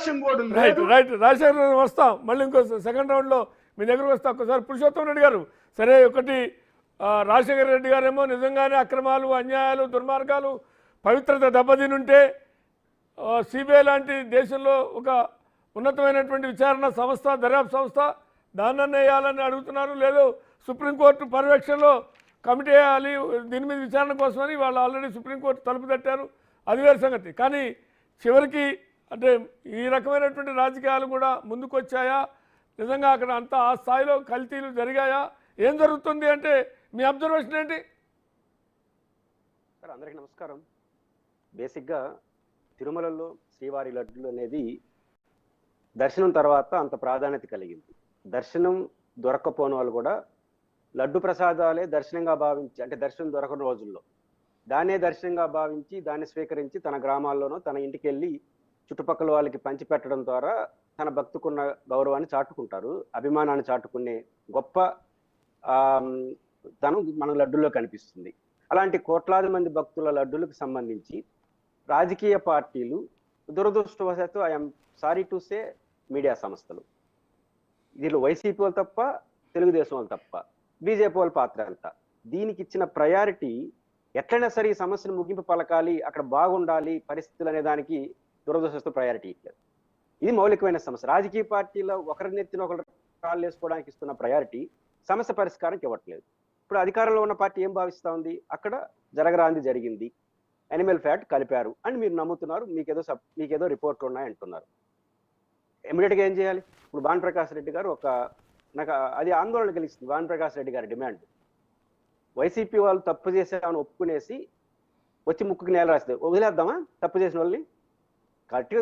అవకాశం కూడా రైట్ లేదు. రైట్ రాజశేఖర రెడ్డి వస్తాం మళ్ళీ ఇంకో సెకండ్ రౌండ్లో మీ దగ్గరకు వస్తాం. ఒకసారి పురుషోత్తం రెడ్డి గారు, సరే ఒకటి రాజశేఖర రెడ్డి గారేమో నిజంగానే అక్రమాలు, అన్యాయాలు, దుర్మార్గాలు, పవిత్రత దెబ్బతినుంటే సిబిఐ లాంటి దేశంలో ఒక ఉన్నతమైనటువంటి విచారణ సంస్థ, దర్యాప్తు సంస్థ దాన్ని వేయాలని అడుగుతున్నారు. లేదు సుప్రీంకోర్టు పర్యవేక్షణలో కమిటీ వేయాలి దీని మీద విచారణ కోసమని వాళ్ళు ఆల్రెడీ సుప్రీంకోర్టు తలుపు తట్టారు. అది వేరే సంగతి. కానీ చివరికి అంటే ఈ రకమైనటువంటి రాజకీయాలు కూడా ముందుకు వచ్చాయా? నిజంగా అక్కడ అంతా ఆ స్థాయిలో కల్తీలు జరిగాయా? ఏం జరుగుతుంది అంటే మీ అబ్జర్వేషన్ ఏంటి? సార్ అందరికీ నమస్కారం. బేసిక్గా తిరుమలలో శ్రీవారి లడ్డులు అనేది దర్శనం తర్వాత అంత ప్రాధాన్యత కలిగింది. దర్శనం దొరక్కపోని వాళ్ళు కూడా లడ్డు ప్రసాదాలే దర్శనంగా భావించి, అంటే దర్శనం దొరకని రోజుల్లో దాన్నే దర్శనంగా భావించి దాన్ని స్వీకరించి తన గ్రామాల్లోనో తన ఇంటికి వెళ్ళి చుట్టుపక్కల వాళ్ళకి పంచిపెట్టడం ద్వారా తన భక్తుకున్న గౌరవాన్ని చాటుకుంటారు, అభిమానాన్ని చాటుకునే గొప్ప తను మన లడ్డుల్లో కనిపిస్తుంది. అలాంటి కోట్లాది మంది భక్తుల లడ్డులకు సంబంధించి రాజకీయ పార్టీలు, దురదృష్టవశాత్తు I'm sorry to say media సంస్థలు, దీనిలో వైసీపీ వాళ్ళు తప్ప, తెలుగుదేశం వాళ్ళు తప్ప, బీజేపీ వాళ్ళ పాత్ర అంతా, దీనికి ఇచ్చిన ప్రయారిటీ ఎట్లయినా సరే ఈ సమస్యను ముగింపు పలకాలి, అక్కడ బాగుండాలి పరిస్థితులు అనే దానికి దురదృష్టవశాత్తు ప్రయారిటీ ఇవ్వలేదు. ఇది మౌలికమైన సమస్య. రాజకీయ పార్టీలో ఒకరి నెత్తిన ఒకరు కాళ్ళు వేసుకోవడానికి ఇస్తున్న ప్రయారిటీ సమస్య పరిష్కారానికి ఇవ్వట్లేదు. ఇప్పుడు అధికారంలో ఉన్న పార్టీ ఏం భావిస్తూ ఉంది, అక్కడ జరగరాంది జరిగింది, యానిమల్ ఫ్యాట్ కలిపారు అని మీరు నమ్ముతున్నారు, మీకేదో రిపోర్ట్లు ఉన్నాయంటున్నారు. ఇమీడియట్గా ఏం చేయాలి? ఇప్పుడు భానుప్రకాష్ రెడ్డి గారు నాకు అది ఆందోళన కలిగిస్తుంది. భానుప్రకాష్ రెడ్డి గారి డిమాండ్ వైసీపీ వాళ్ళు తప్పు చేసేవాళ్ళని ఒప్పుకునేసి వచ్చి ముక్కుకి నేల రాస్తే వదిలేద్దామా? తప్పు చేసిన వాళ్ళని కరెక్ట్గా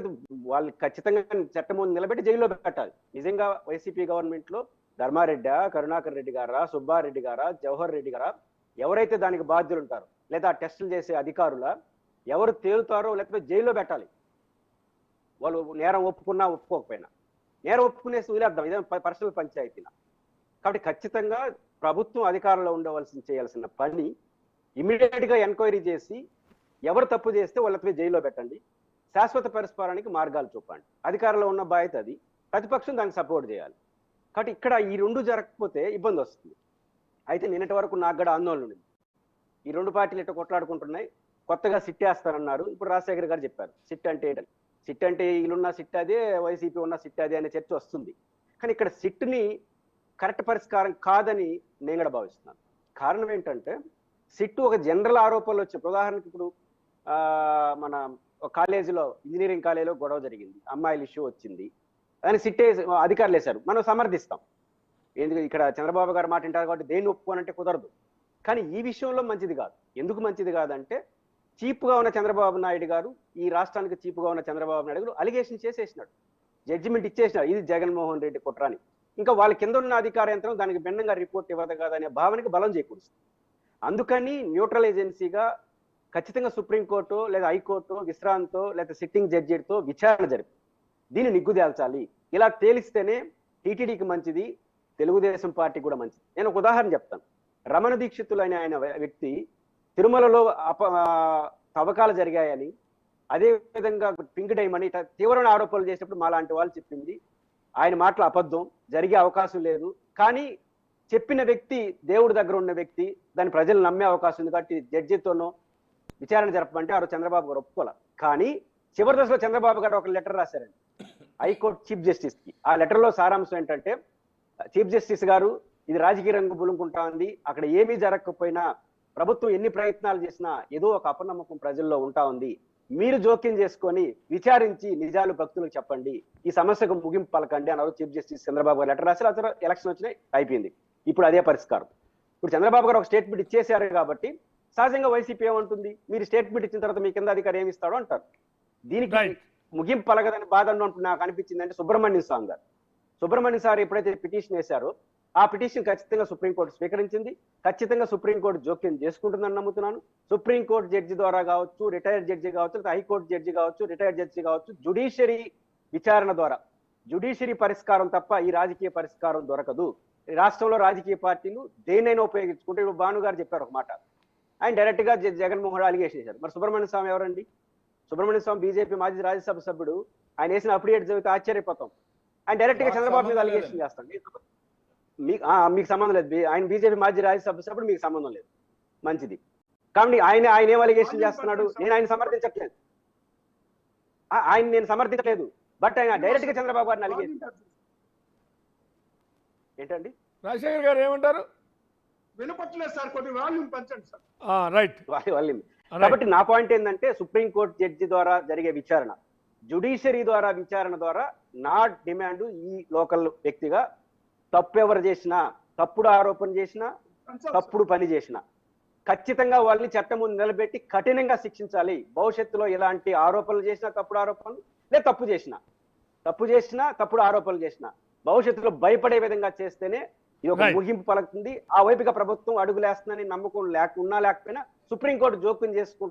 వాళ్ళు ఖచ్చితంగా చట్టం ముందు నిలబెట్టి జైల్లో పెట్టాలి. నిజంగా వైసీపీ గవర్నమెంట్లో ధర్మారెడ్డి, కరుణాకర్ రెడ్డి గారా, సుబ్బారెడ్డి గారా, జవహర్ రెడ్డి గారా, ఎవరైతే దానికి బాధ్యులు ఉంటారో, లేదా టెస్టులు చేసే అధికారుల ఎవరు తేలుతారో లేకపోతే జైల్లో పెట్టాలి. వాళ్ళు నేరం ఒప్పుకున్నా ఒప్పుకోకపోయినా నేరం ఒప్పుకునేసి వదిలేద్దాం, ఇదే పర్సనల్ పంచాయతీనా. కాబట్టి ఖచ్చితంగా ప్రభుత్వం అధికారంలో చేయాల్సిన పని ఇమ్మీడియట్గా ఎంక్వైరీ చేసి ఎవరు తప్పు చేస్తే వాళ్ళపై జైల్లో పెట్టండి, శాశ్వత పరిష్కారానికి మార్గాలు చూపండి. అధికారంలో ఉన్న బాధ్యత అది, ప్రతిపక్షం దానికి సపోర్ట్ చేయాలి. కాబట్టి ఇక్కడ ఈ రెండు జరగకపోతే ఇబ్బంది వస్తుంది. అయితే నిన్నటి వరకు నాకు కూడా ఆందోళన ఉంది. ఈ రెండు పార్టీలు ఇట్లా కొట్లాడుకుంటున్నాయి, కొత్తగా సిట్ వేస్తారన్నారు. ఇప్పుడు రాజశేఖర్ గారు చెప్పారు సిట్ అంటే ఏంటని. సిట్ అంటే వీళ్ళున్న సిట్ అదే, వైసీపీ ఉన్న సిట్ అదే అనే చర్చ వస్తుంది. కానీ ఇక్కడ సిట్ని కరెక్ట్ పరిష్కారం కాదని నేను కూడా భావిస్తున్నాను. కారణం ఏంటంటే సిట్ ఒక జనరల్ ఆరోపణలు వచ్చాయి. ఉదాహరణకి ఇప్పుడు మన కాలేజీలో, ఇంజనీరింగ్ కాలేజీలో గొడవ జరిగింది, అమ్మాయిల ఇష్యూ వచ్చింది, అని సిట్ అధికారులు వేశారు, మనం సమర్థిస్తాం. ఎందుకు ఇక్కడ చంద్రబాబు గారు మాట వింటారు కాబట్టి దేన్ని ఒప్పుకోనంటే కుదరదు. కానీ ఈ విషయంలో మంచిది కాదు. ఎందుకు మంచిది కాదంటే చీప్గా ఉన్న చంద్రబాబు నాయుడు గారు, ఈ రాష్ట్రానికి చీప్గా ఉన్న చంద్రబాబు నాయుడు గారు అలిగేషన్ చేసేసినాడు, జడ్జిమెంట్ ఇచ్చేసినాడు, ఇది జగన్మోహన్ రెడ్డి కుట్రాని. ఇంకా వాళ్ళ కింద ఉన్న అధికార యంత్రం దానికి భిన్నంగా రిపోర్ట్ ఇవ్వదు కాదనే భావనకి బలం చేకూరుస్తుంది. అందుకని న్యూట్రల్ ఏజెన్సీగా ఖచ్చితంగా సుప్రీంకోర్టు లేదా హైకోర్టు విశ్రాంతో లేదా సిట్టింగ్ జడ్జితో విచారణ జరిపి దీన్ని నిగ్గుదేల్చాలి. ఇలా తేలిస్తేనే టీటీడీకి మంచిది, తెలుగుదేశం పార్టీ కూడా మంచిది. నేను ఒక ఉదాహరణ చెప్తాను. రమణ దీక్షితులు అనే ఆయన వ్యక్తి తిరుమలలో తవ్వకాలు జరిగాయని, అదేవిధంగా పింక్ డైమండ్ ఇట్లా తీవ్రమైన ఆరోపణలు చేసినప్పుడు మా లాంటి వాళ్ళు చెప్పింది ఆయన మాటలు అబద్ధం, జరిగే అవకాశం లేదు. కానీ చెప్పిన వ్యక్తి దేవుడి దగ్గర ఉన్న వ్యక్తి, దాన్ని ప్రజలు నమ్మే అవకాశం ఉంది. కాబట్టి జడ్జితోనో విచారణ జరపమంటే ఆ చంద్రబాబు గారు ఒప్పుకోలే. కానీ చివరి దశలో చంద్రబాబు గారు ఒక లెటర్ రాశారండి హైకోర్టు చీఫ్ జస్టిస్కి. ఆ లెటర్లో సారాంశం ఏంటంటే, చీఫ్ జస్టిస్ గారు ఇది రాజకీయ రంగు బులుముకుంటా ఉంది, అక్కడ ఏమీ జరగకపోయినా ప్రభుత్వం ఎన్ని ప్రయత్నాలు చేసినా ఏదో ఒక అపనమ్మకం ప్రజల్లో ఉంటా ఉంది, మీరు జోక్యం చేసుకొని విచారించి నిజాలు భక్తులకు చెప్పండి, ఈ సమస్యకు ముగింపు పలకండి అన్నారు చీఫ్ జస్టిస్ చంద్రబాబు గారు. లెటర్ రాశారు, అతను ఎలక్షన్ వచ్చినాయి, అయిపోయింది. ఇప్పుడు అదే పరిష్కారం. ఇప్పుడు చంద్రబాబు గారు ఒక స్టేట్మెంట్ ఇచ్చేశారు కాబట్టి సహజంగా వైసీపీ ఏమంటుంది, మీరు స్టేట్మెంట్ ఇచ్చిన తర్వాత మీ కింద అధికారి ఏమి ఇస్తాడో అంటారు. దీనికి ముగింపు పలకదని బాధ నాకు అనిపించింది అంటే సుబ్రహ్మణ్యం స్వామి గారు. సుబ్రహ్మణ్యం సార్ ఎప్పుడైతే పిటిషన్ వేశారో ఆ పిటిషన్ ఖచ్చితంగా సుప్రీంకోర్టు స్వీకరించింది, ఖచ్చితంగా సుప్రీంకోర్టు జోక్యం చేసుకుంటుందని నమ్ముతున్నాను. సుప్రీంకోర్టు జడ్జి ద్వారా కావచ్చు, రిటైర్డ్ జడ్జి కావచ్చు, హైకోర్టు జడ్జి కావచ్చు, రిటైర్డ్ జడ్జి కావచ్చు, జ్యుడిషియరీ విచారణ ద్వారా జ్యుడిషియరీ పరిష్కారం తప్ప ఈ రాజకీయ పరిష్కారం దొరకదు. రాష్ట్రంలో రాజకీయ పార్టీలు దేన్నైనా ఉపయోగించుకుంటే, ఇప్పుడు భాను గారు చెప్పారు ఒక మాట, ఆయన డైరెక్ట్ గా జగన్మోహన్ అలిగేషన్ చేశారు. మరి సుబ్రహ్మణ్య స్వామి ఎవరండి? సుబ్రహ్మణ్య స్వామి బీజేపీ మాజీ రాజ్యసభ సభ్యుడు, ఆయన వేసిన అప్డేట్ చదివితే ఆశ్చర్యపోతాం. ఆయన డైరెక్ట్ గా మాకు చంద్రబాబు మీద సంబంధం అలిగేషన్ చేస్తాడు. మీకు సంబంధం లేదు. ఆయన బీజేపీ మాజీ రాజ్యసభ సభ్యుడు, మీకు సంబంధం లేదు. మంచిది. కాబట్టి ఆయన ఏం అలిగేషన్ చేస్తున్నాడు? నేను ఆయన సమర్థించట్లేదు. నేను సమర్థించలేదు. బట్ ఆయన డైరెక్ట్ గా చంద్రబాబు గారిని అలిగేషన్ ఏంటండి? రాజశేఖర్ గారు ఏమంటారు? వినపట్లేదు సార్, కొన్ని వాల్యూమ్ పెంచండి సార్. రైట్. కాబట్టి నా పాయింట్ ఏంటంటే, సుప్రీంకోర్టు జడ్జి ద్వారా జరిగే విచారణ, జ్యుడిషియరీ ద్వారా విచారణ ద్వారా నా డిమాండ్, ఈ లోకల్ వ్యక్తిగా తప్పు ఎవరు చేసినా, తప్పుడు ఆరోపణ చేసినా, తప్పుడు పని చేసినా ఖచ్చితంగా వాళ్ళని చట్టం ముందు నిలబెట్టి కఠినంగా శిక్షించాలి. భవిష్యత్తులో ఎలాంటి ఆరోపణలు చేసినా, తప్పుడు ఆరోపణలు లేదా తప్పు చేసినా తప్పుడు ఆరోపణలు చేసినా భవిష్యత్తులో భయపడే విధంగా చేస్తేనే ఇది ఒక ముగింపు పలుకుతుంది. ఆ వైపుగా ప్రభుత్వం అడుగులేస్తుందని నమ్మకం లేకపోయినా సుప్రీంకోర్టు జోక్యం చేసుకుంటుంది.